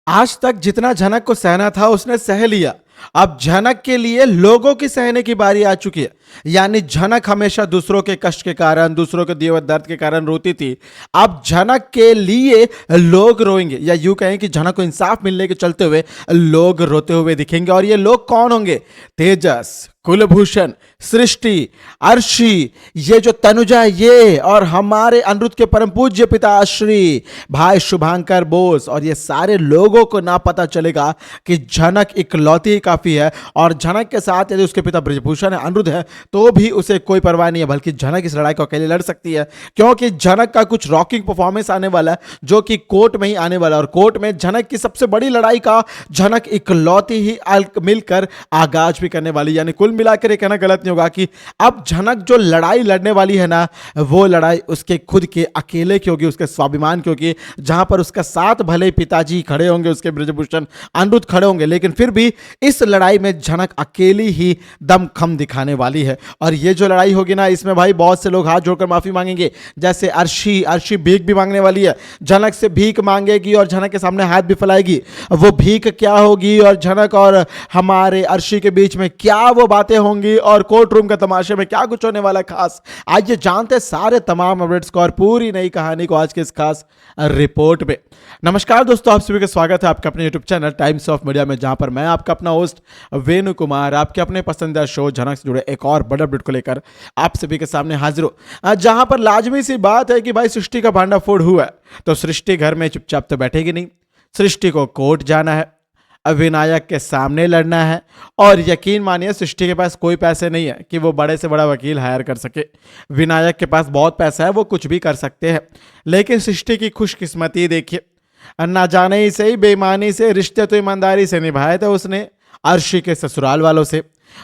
आज तक जितना जनक को सहना था उसने सह लिया। अब जनक के लिए लोगों की सहने की बारी आ चुकी है। यानी जनक हमेशा दूसरों के कष्ट के कारण, दूसरों के दिए हुए दर्द के कारण रोती थी। अब जनक के लिए लोग रोएंगे, या यूं कहें कि जनक को इंसाफ मिलने के चलते हुए लोग रोते हुए दिखेंगे। और ये लोग कौन होंगे? तेजस, कुलभूषण, सृष्टि, अर्शी, ये जो तनुजा, ये और हमारे अनिरुद्ध के परम पूज्य पिता श्री भाई शुभांकर बोस। और ये सारे लोगों को ना पता चलेगा कि जनक इकलौती ही काफी है। और जनक के साथ यदि उसके पिता ब्रजभूषण है, अनिरुद्ध है, तो भी उसे कोई परवाह नहीं है, बल्कि जनक इस लड़ाई को अकेले लड़ सकती है। क्योंकि जनक का कुछ रॉकिंग परफॉर्मेंस आने वाला है, जो कि कोर्ट में ही आने वाला है। और कोर्ट में जनक की सबसे बड़ी लड़ाई का जनक इकलौती ही मिलकर आगाज भी करने वाली। यानी कुल मिलाकर ये कहना गलत नहीं होगा कि अब जनक जो लड़ाई लड़ने वाली है ना, वो लड़ाई उसके खुद के अकेले की होगी, उसके स्वाभिमान की होगी। जहां पर उसका साथ भले ही पिताजी खड़े होंगे, उसके ब्रजभूषण अनिरुद्ध खड़े होंगे, लेकिन फिर भी इस लड़ाई में जनक अकेली ही दमखम दिखाने वाली है। और ये जो लड़ाई होगी ना, इसमें भाई बहुत से लोग हाथ जोड़कर माफी मांगेंगे। जैसे अर्शी भीख भी मांगने वाली है, जनक से भीख मांगेगी और जनक के सामने हाथ भी फैलाएगी। वो भीख क्या होगी और जनक और हमारे अर्शी के बीच में क्या वो बातें होंगी, और कोर्ट रूम के तमाशे में क्या कुछ होने वाला खास, आज ये जानते सारे तमाम अपडेट्स को और पूरी नई कहानी को आज के इस खास रिपोर्ट में। नमस्कार दोस्तों, आप सभी का स्वागत है आपका अपने YouTube channel times of media में, जहां पर मैं आपका अपना होस्ट वेणु कुमार आपके अपने पसंदीदा शो जनक से जुड़े एक और बड़ा अपडेट को लेकर आप सभी के सामने हाजिर हो। जहां पर लाजमी सी बात है कि भाई सृष्टि का भांडाफोड़ हुआ है, तो सृष्टि घर में चुपचाप तो बैठेगी नहीं। सृष्टि को कोर्ट जाना है, विनायक के सामने लड़ना है। और यकीन मानिए सृष्टि के पास कोई पैसे नहीं है कि वो बड़े से बड़ा वकील हायर कर सके। विनायक के पास बहुत पैसा है, वो कुछ भी कर सकते हैं। लेकिन सृष्टि की खुशकिस्मती देखिए, ना जाने ही सही बेईमानी से रिश्ते तो ईमानदारी से निभाए थे उसने अर्शी के ससुराल वालों से।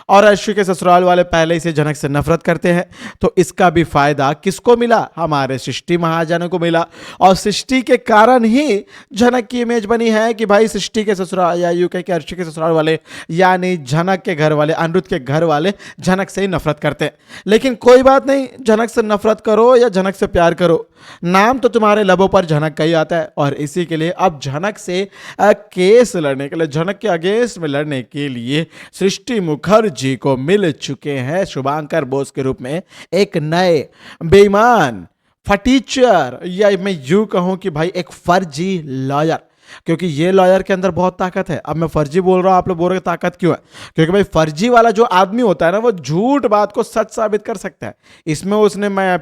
और अर्शी के ससुराल वाले पहले ही से जनक से नफरत करते हैं। तो इसका भी फायदा किसको मिला? हमारे सृष्टि महाजनों को मिला। और सृष्टि के कारण ही जनक की इमेज बनी है कि भाई सृष्टि के ससुराल, या यूं कह के अर्शी के ससुराल वाले, यानी जनक के घर वाले, अनिरुद्ध के घर वाले जनक से ही नफरत करते हैं। लेकिन कोई बात नहीं, जनक से नफरत करो या जनक से प्यार करो, नाम तो तुम्हारे लबों पर जनक का ही आता है। और इसी के लिए अब जनक से केस लड़ने के लिए, जनक के अगेंस्ट में लड़ने के लिए सृष्टि मुखर्जी को मिल चुके हैं शुभांकर बोस के रूप में एक नए बेईमान फटीचर, या मैं यूं कहूं कि भाई एक फर्जी लॉयर। क्योंकि ये लॉयर के अंदर बहुत ताकत है। अब मैं फर्जी बोल रहा हूं, आप लोग बोल रहे हैं ताकत क्यों है? क्योंकि भाई फर्जी वाला जो आदमी होता है ना, वो झूठ बात को सच साबित कर सकता है। इसमें उसने मैं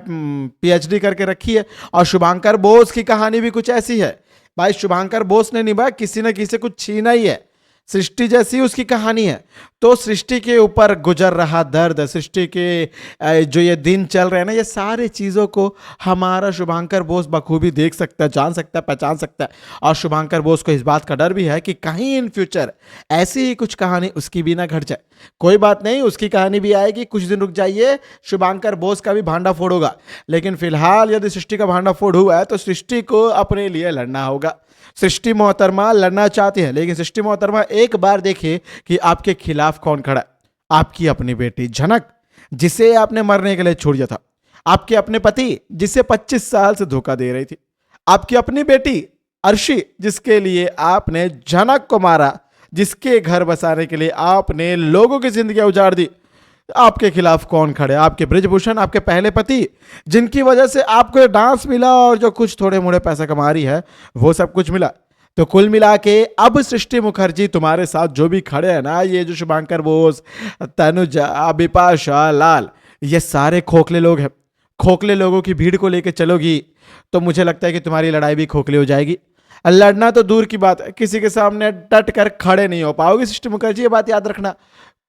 पीएचडी करके रखी है। और शुभांकर बोस की कहानी भी कुछ ऐसी है। भाई शुभांकर बोस ने निभाया, किसी न किसी से कुछ छीना ही है। सृष्टि जैसी उसकी कहानी है। तो सृष्टि के ऊपर गुजर रहा दर्द, सृष्टि के जो ये दिन चल रहे हैं ना, ये सारी चीज़ों को हमारा शुभांकर बोस बखूबी देख सकता है, जान सकता है, पहचान सकता है। और शुभांकर बोस को इस बात का डर भी है कि कहीं इन फ्यूचर ऐसी ही कुछ कहानी उसकी भी ना घट जाए। कोई बात नहीं, उसकी कहानी भी आएगी, कुछ दिन रुक जाइए, शुभांकर बोस का भी भांडा फोड़ होगा। लेकिन फिलहाल यदि सृष्टि का भांडा फोड़ हुआ है, तो सृष्टि को अपने लिए लड़ना होगा। सृष्टि मोहतरमा लड़ना चाहती है, लेकिन सृष्टि मोहतरमा एक बार देखिए कि आपके खिलाफ कौन खड़ा है। आपकी अपनी बेटी जनक, जिसे आपने मरने के लिए छोड़ दिया था। आपके अपने पति, जिसे 25 साल से धोखा दे रही थी। आपकी अपनी बेटी अर्शी, जिसके लिए आपने जनक को मारा, जिसके घर बसाने के लिए आपने लोगों की जिंदगी उजाड़ दी। आपके खिलाफ कौन खड़े? आपके ब्रजभूषण, आपके पहले पति, जिनकी वजह से आपको डांस मिला और जो कुछ थोड़े मोड़े पैसा कमा रही है, वो सब कुछ मिला। तो कुल मिला के अब सृष्टि मुखर्जी तुम्हारे साथ जो भी खड़े हैं ना, ये जो शुभांकर बोस, तनुजा, बिपाशा, लाल, ये सारे खोखले लोग हैं। खोखले लोगों की भीड़ को लेकर चलोगी तो मुझे लगता है कि तुम्हारी लड़ाई भी खोखली हो जाएगी। लड़ना तो दूर की बात है, किसी के सामने डट कर खड़े नहीं हो पाओगे सृष्टि मुखर्जी, ये बात याद रखना।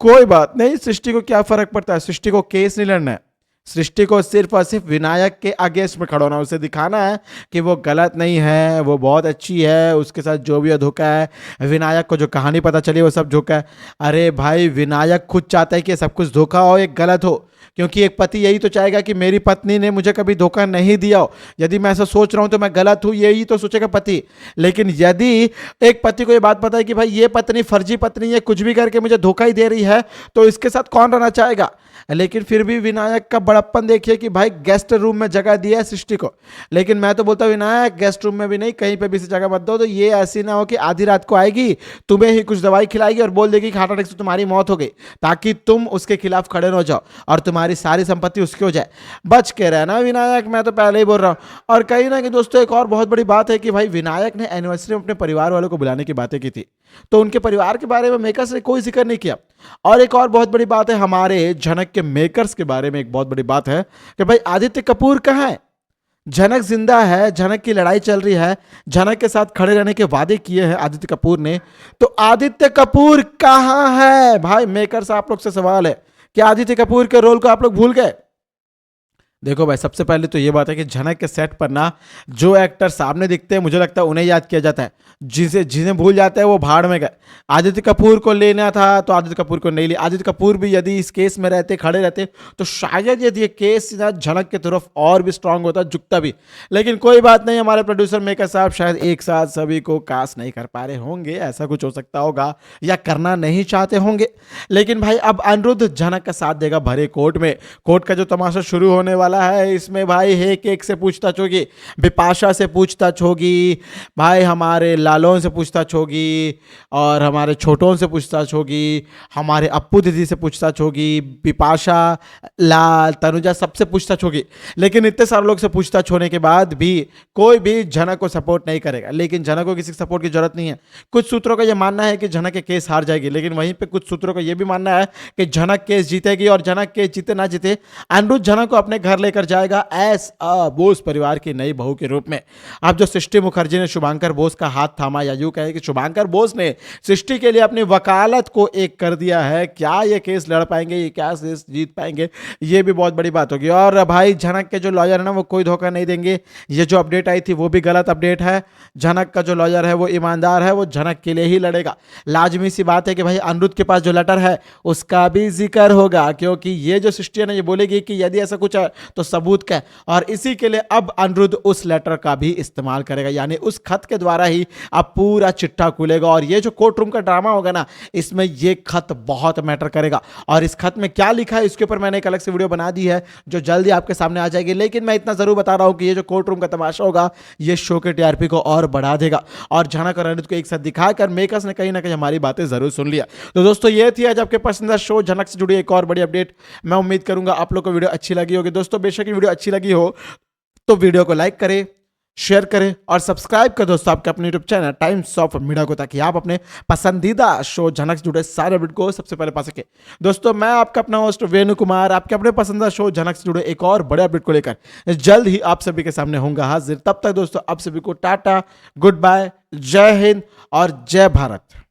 कोई बात नहीं, सृष्टि को क्या फर्क पड़ता है? सृष्टि को केस नहीं लड़ना है। सृष्टि को सिर्फ और सिर्फ विनायक के अगेंस्ट में खड़ा होना, उसे दिखाना है कि वो गलत नहीं है, वो बहुत अच्छी है, उसके साथ जो भी धोखा है, विनायक को जो कहानी पता चली वो सब धोखा है। अरे भाई, विनायक खुद चाहता है कि सब कुछ धोखा हो, एक गलत हो। क्योंकि एक पति यही तो चाहेगा कि मेरी पत्नी ने मुझे कभी धोखा नहीं दिया हो। यदि मैं ऐसा सोच रहा हूं तो मैं गलत हूं, यही तो सोचेगा पति। लेकिन यदि एक पति को ये बात पता है कि भाई ये पत्नी फर्जी पत्नी है, कुछ भी करके मुझे धोखा ही दे रही है, तो इसके साथ कौन रहना चाहेगा? लेकिन फिर भी विनायक का बड़प्पन देखिए कि भाई गेस्ट रूम में जगह दिया है सृष्टि को, लेकिन मैं तो बोलता हूँ विनायक गेस्ट रूम में भी नहीं, कहीं पे भी से जगह मत दो। तो ये ऐसी ना हो कि आधी रात को आएगी, तुम्हें ही कुछ दवाई खिलाएगी और बोल देगी कि हार्ट अटैक से तुम्हारी मौत हो गई, ताकि तुम उसके खिलाफ खड़े हो जाओ और तुम्हारी सारी संपत्ति उसकी हो जाए। बच के रहना विनायक, मैं तो पहले ही बोल रहा हूँ। और कहीं ना कि दोस्तों एक और बहुत बड़ी बात है कि भाई विनायक ने एनिवर्सरी में अपने परिवार वालों को बुलाने की बातें की थी, तो उनके परिवार के बारे में मेकर्स ने कोई जिक्र नहीं किया। और एक और बहुत बड़ी बात है, हमारे झनक के मेकर्स के बारे में एक बहुत बड़ी बात है कि भाई आदित्य कपूर कहाँ है? झनक जिंदा है, झनक की लड़ाई चल रही है, झनक के साथ खड़े रहने के वादे किए हैं आदित्य कपूर ने, तो आदित्य कपूर कहाँ है? भाई मेकर्स आप लोग से सवाल है कि आदित्य कपूर के रोल को आप लोग भूल गए? देखो भाई, सबसे पहले तो ये बात है कि झनक के सेट पर ना जो एक्टर सामने दिखते हैं मुझे लगता है उन्हें याद किया जाता है, जिन्हें भूल जाता है वो भाड़ में गए। आदित्य कपूर को लेना था तो आदित्य कपूर को नहीं लिया। आदित्य कपूर भी यदि इस केस में रहते, खड़े रहते, तो शायद यदि ये केस ना झनक की तरफ और भी स्ट्रांग होता, झुकता भी। लेकिन कोई बात नहीं, हमारे प्रोड्यूसर मेकर साहब शायद एक साथ सभी को कास्ट नहीं कर पा रहे होंगे, ऐसा कुछ हो सकता होगा, या करना नहीं चाहते होंगे। लेकिन भाई अब अनिरुद्ध झनक का साथ देगा भरे कोर्ट में। कोर्ट का जो तमाशा शुरू होने वाला है, इसमें भाई एक एक से पूछताछ होगी, बिपाशा से पूछताछ होगी, भाई हमारे लालों से पूछताछ होगी, और हमारे छोटों से पूछताछ होगी, हमारे अप्पू दीदी से पूछताछ होगी, बिपाशा, लाल, तनुजा, सबसे पूछताछ होगी। लेकिन इतने सारे लोग से पूछताछ होने के बाद भी कोई भी झनक को सपोर्ट नहीं करेगा। लेकिन झनक को किसी सपोर्ट की जरूरत नहीं है। कुछ सूत्रों का यह मानना है कि झनक के केस हार जाएगी, लेकिन वहीं पे कुछ सूत्रों का यह भी मानना है कि झनक केस जीतेगी, और झनक केस जीते ना जीते अनिरुद्ध झनक को अपने घर लेकर जाएगा एस अ बोस परिवार की नई बहू के रूप में। अब जो सृष्टि मुखर्जी ने शुभांकर बोस का हाथ थामा, या यूं कहे कि शुभांकर बोस ने सृष्टि के लिए अपनी वकालत को एक कर दिया है, क्या ये केस लड़ पाएंगे, ये क्या केस जीत पाएंगे, ये भी बहुत बड़ी बात होगी। और भाई झनक के जो लॉयर है ना वो कोई धोखा नहीं देंगे। ये जो अपडेट आई थी वो भी गलत अपडेट है। झनक का जो लॉयर है वो ईमानदार है, वो झनक के लिए ही लड़ेगा। लाजमी सी बात है कि भाई अनिरुद्ध के पास जो लेटर है उसका भी जिक्र होगा, क्योंकि ये जो सृष्टि है ना ये बोलेगी कि यदि ऐसा कुछ है तो सबूत क्या है, और इसी के लिए अब अनिरुद्ध उस लेटर का भी इस्तेमाल करेगा, यानी उस खत के द्वारा ही अब पूरा चिट्ठा खुलेगा। और ये जो कोर्ट रूम का ड्रामा होगा ना, इसमें ये खत बहुत मैटर करेगा। और इस खत में क्या लिखा है इसके ऊपर मैंने एक अलग से वीडियो बना दी है जो जल्दी आपके सामने आ जाएगी। लेकिन मैं इतना जरूर बता रहा हूं कि ये जो कोर्ट रूम का तमाशा होगा ये शो के टीआरपी को और बढ़ा देगा, और झनक और अनिरुद्ध को एक साथ दिखाकर मेकर्स ने कहीं ना कहीं हमारी बातें जरूर सुन लिया। तो दोस्तों ये थी आज आपके पसंदीदा शो झनक से जुड़ी एक और बड़ी अपडेट। मैं उम्मीद करूंगा आप लोग को वीडियो अच्छी लगी होगी। दोस्तों बेशक वीडियो अच्छी लगी हो तो वीडियो को लाइक करें, शेयर करें और सब्सक्राइब कर दोस्तों आपके अपने YouTube channel times of media को, ताकि आप अपने पसंदीदा शो झनक से जुड़े सारे अपडेट को सबसे पहले पा सके। दोस्तों मैं आपका अपना होस्ट वेणु कुमार आपके अपने पसंदीदा शो झनक से जुड़े एक और बड़े अपडेट को लेकर जल्द ही आप सभी के सामने होऊंगा हाजिर। तब तक दोस्तों आप सभी को टाटा, गुड बाय, जय हिंद और जय भारत।